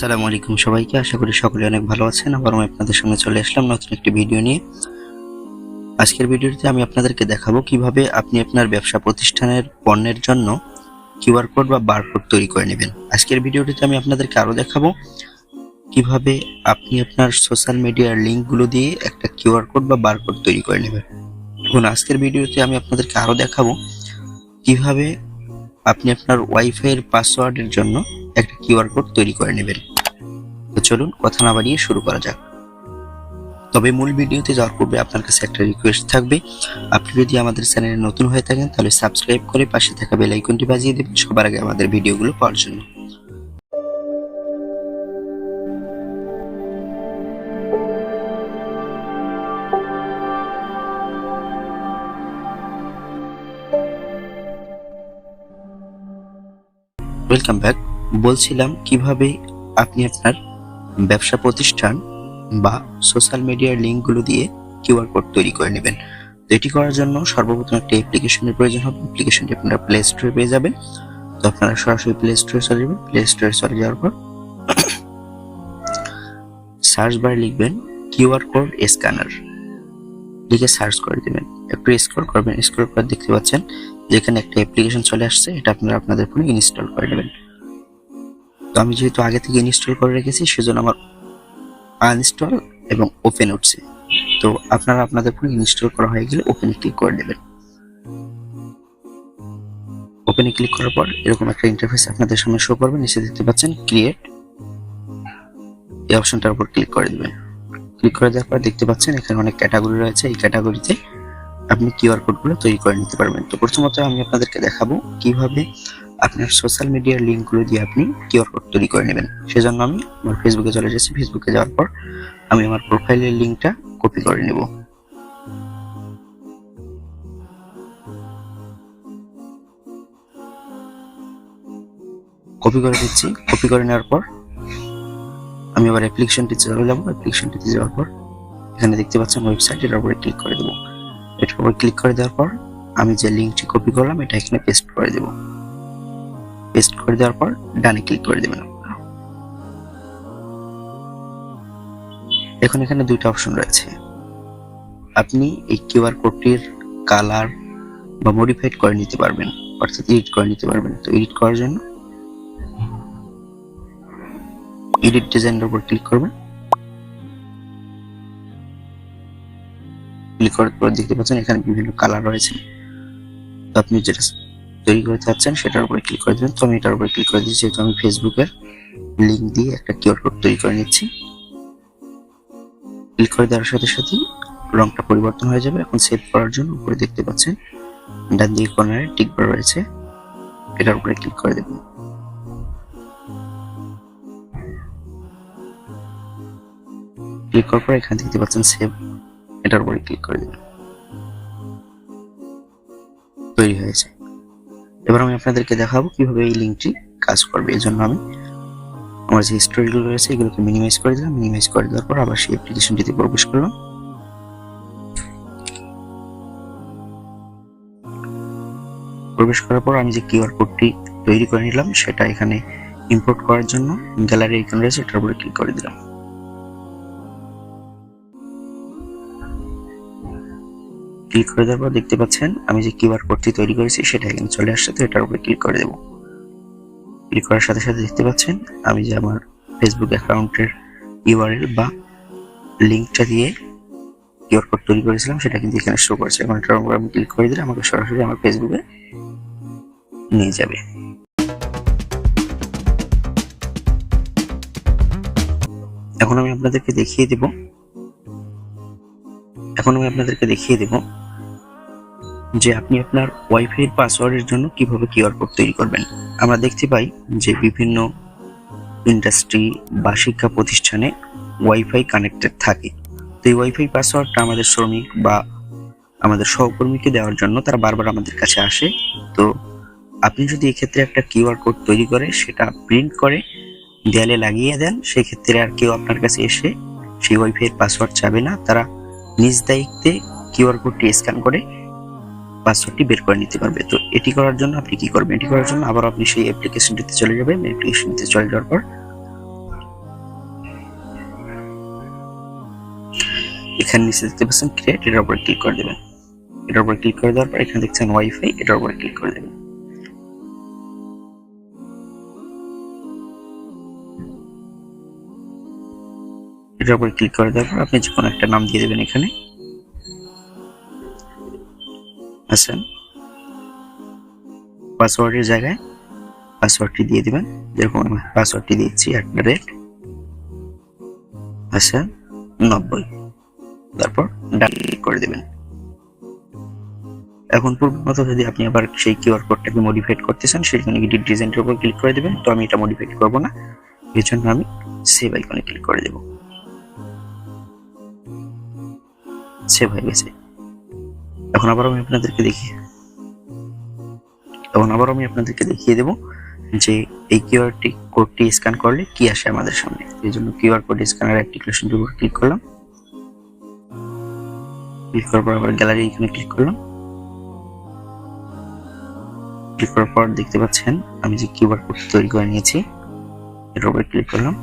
আসসালামু আলাইকুম সবাইকে, আশা করি সকলে অনেক ভালো আছেন। আবার আমি আপনাদের সামনে চলে আসলাম নতুন একটি ভিডিও নিয়ে। আজকের ভিডিওতে আমি আপনাদেরকে দেখাবো কিভাবে আপনি আপনার ব্যবসা প্রতিষ্ঠানের পণ্যের জন্য কিউআর কোড বা বারকোড তৈরি করে নেবেন। আজকের ভিডিওটিতে আমি আপনাদেরকে আরো দেখাবো কিভাবে আপনি আপনার সোশ্যাল মিডিয়ার লিঙ্কগুলো দিয়ে একটা কিউআর কোড বা বারকোড তৈরি করে নেবেন। এবং আজকের ভিডিওতে আমি আপনাদেরকে আরো দেখাবো কিভাবে আপনি আপনার ওয়াইফাই এর পাসওয়ার্ডের জন্য একটা কিউআর কোড তৈরি করে নেবেন। তো চলুন কথা না বাড়িয়ে শুরু করা যাক। তবে মূল ভিডিওতে যাওয়ার পূর্বে আপনার কাছে একটা রিকোয়েস্ট থাকবে, আপনি যদি আমাদের চ্যানেলে নতুন হয়ে থাকেন তাহলে সাবস্ক্রাইব করে পাশে থাকা বেল আইকনটি বাজিয়ে দেবেন সবার আগে আমাদের ভিডিওগুলো পাওয়ার জন্য। Welcome back. বলছিলাম কিভাবে আপনি আপনার ব্যবসা প্রতিষ্ঠান বা সোশ্যাল মিডিয়ার লিঙ্কগুলো দিয়ে কিউআর কোড তৈরি করে নেবেন। তো এটি করার জন্য সর্বপ্রথম একটা অ্যাপ্লিকেশনের প্রয়োজন হবে। অ্যাপ্লিকেশনটি আপনারা প্লে স্টোরে পেয়ে যাবেন। তো আপনারা সরাসরি প্লে স্টোরে চলে যাবেন। প্লে স্টোরে চলে যাওয়ার পর সার্চ বারে লিখবেন কিউআর কোড স্ক্যানার, লিখে সার্চ করে দেবেন। একটু স্ক্রল করবেন, স্ক্রল করে দেখতে পাচ্ছেন যেখানে একটা অ্যাপ্লিকেশন চলে আসছে, এটা আপনারা আপনাদের ফোনে ইনস্টল করে নেবেন। তো আমি যেহেতু আগে থেকে ইনস্টল করে রেখেছি সেজন্য আমার আনইনস্টল এবং ওপেন উঠছে। তো আপনারা আপনাদের ফোনে ইনস্টল করা হয়ে গেলে ওপেনে ক্লিক করে দেবেন। ওপেনে ক্লিক করার পর এরকম একটা ইন্টারফেস আপনাদের সামনে শো করবে। নিচে দেখতে পাচ্ছেন ক্রিয়েট, এই অপশনটার উপর ক্লিক করে দেবেন। ক্লিক করে দেওয়ার পর দেখতে পাচ্ছেন এখানে অনেক ক্যাটাগরি রয়েছে। এই ক্যাটাগরিতে আপনি কিউআর কোডগুলো তৈরি করে নিতে পারবেন। তো প্রথমত আমি আপনাদেরকে দেখাবো কিভাবে আপনার সোশ্যাল মিডিয়ার লিঙ্কগুলো দিয়ে আপনি কিউআর কোড তৈরি করে নেবেন। সেজন্য আমি আমার ফেসবুকে চলে এসেছি। ফেসবুকে যাওয়ার পর আমি আমার প্রোফাইলের লিঙ্কটা কপি করে নেব। কপি করে দিচ্ছি। কপি করে নেওয়ার পর আমি আবার অ্যাপ্লিকেশনটিতে চলে যাব। অ্যাপ্লিকেশনটিতে যাওয়ার পর এখানে দেখতে পাচ্ছেন ওয়েবসাইট, এর উপরে ক্লিক করে দেব। এটার উপর ক্লিক করে দেওয়ার পর আমি যে লিঙ্কটি কপি করলাম এটা এখানে পেস্ট করে দেব। পেস্ট করে দেওয়ার পর ডানে ক্লিক করে দেবেন। এখন এখানে দুইটা অপশন রয়েছে। আপনি এই কিউআর কোডটির কালার বা মডিফাইড করে নিতে পারবেন, অর্থাৎ এডিট করে নিতে পারবেন। তো এডিট করার জন্য এডিট ডিজাইনের উপর ক্লিক করবেন। ক্লিক করার পর দেখতে পাচ্ছেন এখানে বিভিন্ন কালার রয়েছে। তো আপনি যেটা তৈরি করতে চাচ্ছেন সেটার উপরে ক্লিক করে দেবেন। তো আমি এটার উপরে ক্লিক করে দিচ্ছি, যেহেতু আমি ফেসবুকের লিঙ্ক দিয়ে একটা কিউআর কোড তৈরি করে নিচ্ছি। ক্লিক করে দেওয়ার সাথে সাথেই রংটা পরিবর্তন হয়ে যাবে। এখন সেভ করার জন্য উপরে দেখতে পাচ্ছেন ডান দিকে কর্নারে টিক বার রয়েছে, এটার উপরে ক্লিক করে দেবেন। ক্লিক করার পর এখানে দেখতে পাচ্ছেন সেভ, এটার উপরে ক্লিক করে দেবেন। তৈরি হয়েছে। এবার আমি আপনাদেরকে দেখাবো কিভাবে এই লিঙ্কটি কাজ করবে। এই জন্য আমি আমার যে হিস্টোরিগুলো রয়েছে এগুলোকে মিনিমাইজ করে দিলাম। মিনিমাইজ করে দেওয়ার পর আবার সেই অ্যাপ্লিকেশনটিতে প্রবেশ করলাম। প্রবেশ করার পর আমি যে কিউআর কোডটি তৈরি করে নিলাম সেটা এখানে ইম্পোর্ট করার জন্য গ্যালারি আইকন রয়েছে, এটার উপরে ক্লিক করে দিলাম। ক্লিক করে দেওয়ার পর দেখতে পাচ্ছেন আমি যে কিউআর কোডটি তৈরি করেছি সেটা এখানে চলে আসছে। তো এটার উপরে ক্লিক করে দেব। ক্লিক করার সাথে সাথে দেখতে পাচ্ছেন আমি যে আমার ফেসবুক অ্যাকাউন্টের ইউআরএল বা লিঙ্কটা দিয়ে কিউআর কোড তৈরি করেছিলাম সেটা কিন্তু এখানে শো করছে। এখন এটার উপর আমি ক্লিক করে দিলে আমাকে সরাসরি আমার ফেসবুকে নিয়ে যাবে। এখন আমি আপনাদেরকে দেখিয়ে দেব যে আপনি আপনার ওয়াইফাই এর পাসওয়ার্ডের জন্য কিভাবে কিউআর কোড তৈরি করবেন। আমরা দেখতে পাই যে বিভিন্ন ইন্ডাস্ট্রি বা শিক্ষা প্রতিষ্ঠানে ওয়াইফাই কানেক্টেড থাকে। তো এই ওয়াইফাই পাসওয়ার্ডটা আমাদের শ্রমিক বা আমাদের সহকর্মীকে দেওয়ার জন্য তারা বারবার আমাদের কাছে আসে। তো আপনি যদি এক্ষেত্রে একটা কিউআর কোড তৈরি করে সেটা প্রিন্ট করে দেয়ালে লাগিয়ে দেন, সেক্ষেত্রে আর কেউ আপনার কাছে এসে সেই ওয়াইফাই এর পাসওয়ার্ড চাবে না। তারা নিজ দায়িত্বে কিউআর কোডটি স্ক্যান করে পাসওয়ার্ডটি বের করে নিতে পারবে। তো এটি করার জন্য আপনি কি করবেন? এটি করার জন্য আবার আপনি সেই অ্যাপ্লিকেশনটিতে চলে যাবেন। অ্যাপ্লিকেশনটিতে চলে যাওয়ার পর এখানে নিচে দেখতে পাচ্ছেন ক্রিয়েট, এটার উপরে ক্লিক করে দেবেন। এটার উপরে ক্লিক করে দেওয়ার পর এখানে দেখছেন ওয়াইফাই, এটার উপরে ক্লিক করে দেবেন। এটার উপরে ক্লিক করে দেওয়ার পর আপনি যে কোনো একটা নাম দিয়ে দেবেন। এখানে আছেন পাসওয়ার্ডের জায়গায় পাসওয়ার্ডটি দিয়ে দিবেন, যেরকম আমি পাসওয়ার্ডটি দিচ্ছি @90, তারপর ডান ক্লিক করে দেবেন। এখন পূর্বের মতো যদি আপনি আবার সেই কিউআর কোডটাকে মডিফাই করতে চান, সেখানে এডিট ডিজাইনের উপর ক্লিক করে দেবেন। তো আমি এটা মডিফাই করব না, এর জন্য আমি সেভ আইকনে ক্লিক করে দেব। সেভ হয়ে গেছে। এখন আবার আমি আপনাদেরকে দেখিয়ে দেব যে এই কিউআর কোডটি স্ক্যান করলে কি আসে আমাদের সামনে। এই জন্য কিউআর কোড স্ক্যানার অ্যাপ্লিকেশনটির উপর ক্লিক করলাম। ক্লিক করার পর আবার গ্যালারি এখানে ক্লিক করলাম। ক্লিক করার পর দেখতে পাচ্ছেন আমি যে কিউআর কোড তৈরি করে নিয়েছি, এর উপরে ক্লিক করলাম।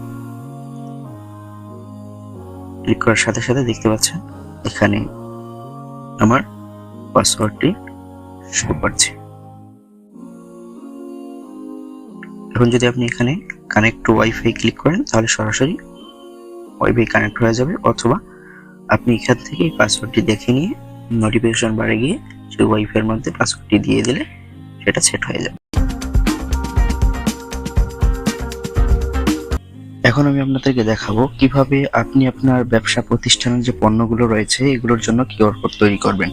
ক্লিক করার সাথে সাথে দেখতে পাচ্ছেন এখানে আমার পাসওয়ার্ডটি শো করছে। এখন যদি আপনি এখানে কানেক্ট টু ওয়াইফাই ক্লিক করেন, তাহলে সরাসরি ওয়াইফাই কানেক্ট হয়ে যাবে, অথবা আপনি এখান থেকে পাসওয়ার্ডটি দেখে নিয়ে নোটিফিকেশন বারে গিয়ে সেই ওয়াইফাই এর মধ্যে পাসওয়ার্ডটি দিয়ে দিলে সেটা সেট হয়ে যাবে। এখন আমি আপনাদেরকে দেখাবো কিভাবে আপনি আপনার ব্যবসা প্রতিষ্ঠানের যে পণ্যগুলো রয়েছে এগুলোর জন্য কিউআর কোড তৈরি করবেন।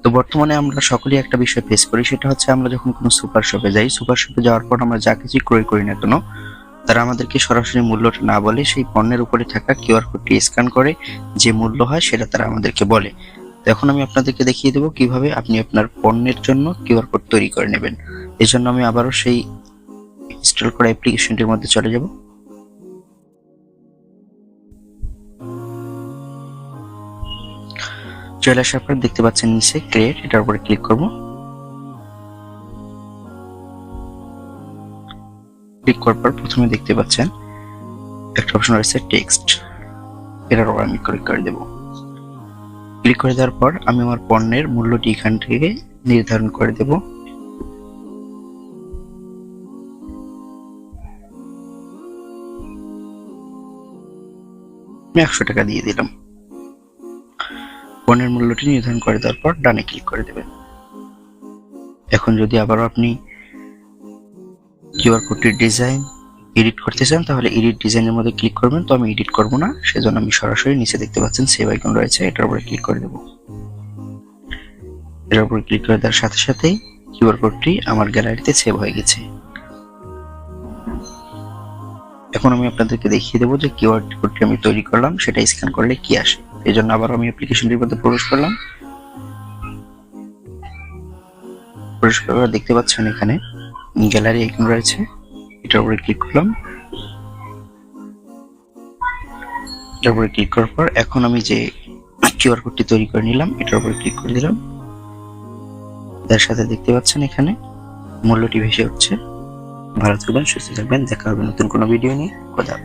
তো বর্তমানে আমরা সকলেই একটা বিষয় ফেস করি, সেটা হচ্ছে আমরা যখন কোনো সুপার শপে যাই, সুপার শপে যাওয়ার পর আমরা যা কিছু ক্রয় করি না কেন, তারা আমাদেরকে সরাসরি মূল্যটা না বলে সেই পণ্যের উপরে থাকা কিউআর কোডটি স্ক্যান করে যে মূল্য হয় সেটা তারা আমাদেরকে বলে। তো এখন আমি আপনাদেরকে দেখিয়ে দেবো কিভাবে আপনি আপনার পণ্যের জন্য কিউআর কোড তৈরি করে নেবেন। এই জন্য আমি আবারও সেই ইনস্টল করা অ্যাপ্লিকেশনটির মধ্যে চলে যাব। চলে আসার পর দেখতে পাচ্ছেন নিচে ক্রিয়েট, এটার উপরে ক্লিক করব। ক্লিক করার পর প্রথমে দেখতে পাচ্ছেন একটা অপশন রয়েছে টেক্সট, এটার উপর আমি ক্লিক করে দেব। ক্লিক করে দেওয়ার পর আমি আমার পণ্যের মূল্যটি এখান থেকে নির্ধারণ করে দেব। আমি 100 টাকা দিয়ে দিলাম। পণ্যের মূল্যটি নির্ধারণ করে দেওয়ার পর ডানে ক্লিক করে দেবেন। এখন যদি আবারও আপনি কিউআর কোডটির ডিজাইন এডিট করতে চান, তাহলে এডিট ডিজাইনের মধ্যে ক্লিক করবেন। তো আমি এডিট করব না, সেজন্য আমি সরাসরি নিচে দেখতে পাচ্ছেন সেভ আইকন রয়েছে, এটার উপরে ক্লিক করে দেব। এটার উপরে ক্লিক করে দেওয়ার সাথে সাথেই কিউআর কোডটি আমার গ্যালারিতে সেভ হয়ে গেছে। এখন আমি আপনাদেরকে দেখিয়ে দেবো যে কিউআর কোডটি আমি তৈরি করলাম সেটা স্ক্যান করলে কি আসে। এই জন্য আবার আমি অ্যাপ্লিকেশনটির মধ্যে প্রবেশ করলাম। প্রবেশ করার দেখতে পাচ্ছেন এখানে গ্যালারি আইকন রয়েছে, এটার উপরে ক্লিক করলাম। এটার উপরে ক্লিক করার পর এখন আমি যে কিউআর কোডটি তৈরি করে নিলাম এটার উপরে ক্লিক করে দিলাম। তার সাথে দেখতে পাচ্ছেন এখানে মূল্যটি ভেসে উঠছে। ভালো থাকবেন, সুস্থ থাকবেন, দেখা হবে নতুন কোনো ভিডিও নিয়ে। খোদা।